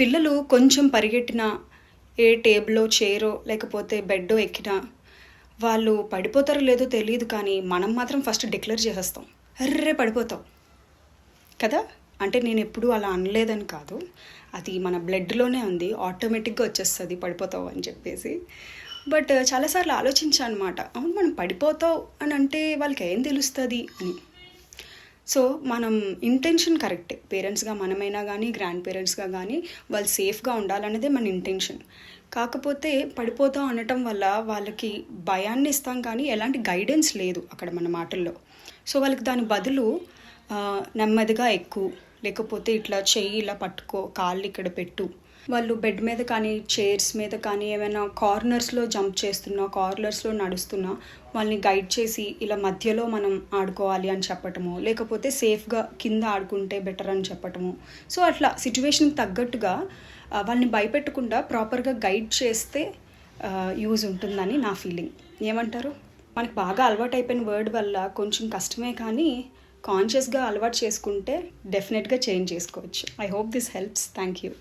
పిల్లలు కొంచెం పరిగెట్టినా, ఏ టేబులో, చైరో లేకపోతే బెడ్డో ఎక్కినా, వాళ్ళు పడిపోతారో లేదో తెలీదు కానీ, మనం మాత్రం ఫస్ట్ డిక్లేర్ చేసేస్తాం. అర్రే! పడిపోతావు. కదా! అంటే నేనెప్పుడూ అలా అనలేదని కాదు. అది మన బ్లడ్‌లోనే ఉంది. ఆటోమేటిక్‌గా వచ్చేస్తది పడిపోతావు అని చెప్పేసి. బట్ చాలా సార్లు ఆలోచించా అనమాట. అవును మనం పడిపోతావు అని అంటే వాళ్ళకేం తెలుస్తది అని. సో, మనం ఇంటెన్షన్ కరెక్టే. పేరెంట్స్‌గా మనమైనా గానీ, గ్రాండ్ పేరెంట్స్‌గా గానీ, వాళ్ళు సేఫ్‌గా ఉండాలన్నదే మన ఇంటెన్షన్. కాకపోతే పడిపోతాం అనటం వల్ల వాళ్ళకి భయాన్ని ఇస్తాం కానీ, ఎలాంటి గైడెన్స్ లేదు అక్కడ మన మాటల్లో. సో, వాళ్ళకి దాని బదులు నెమ్మదిగా ఎక్కు, లేకపోతే ఇట్లా చెయ్యి ఇలా పట్టుకో, కాళ్ళు ఇక్కడ పెట్టు. వాళ్ళు బెడ్ మీద కానీ, చైర్స్ మీద కానీ, ఏమైనా కార్నర్స్‌లో జంప్ చేస్తున్నా, కార్నర్స్‌లో నడుస్తున్నా, వాళ్ళని గైడ్ చేసి ఇలా మధ్యలో మనం ఆడుకోవాలి అని చెప్పటము, లేకపోతే సేఫ్‌గా కింద ఆడుకుంటే బెటర్ అని చెప్పటము. సో, అట్లా సిట్యుయేషన్‌కి తగ్గట్టుగా వాళ్ళని భయపెట్టకుండా ప్రాపర్‌గా గైడ్ చేస్తే యూజ్ ఉంటుందని నా ఫీలింగ్. ఏమంటారు? మనకు బాగా అలవాటైపోయిన వర్డ్ వల్ల కొంచెం కష్టమే కానీ, కాన్షియస్‌గా అలవాటు చేసుకుంటే డెఫినెట్‌గా చేంజ్ చేసుకోవచ్చు. I hope this helps. Thank you.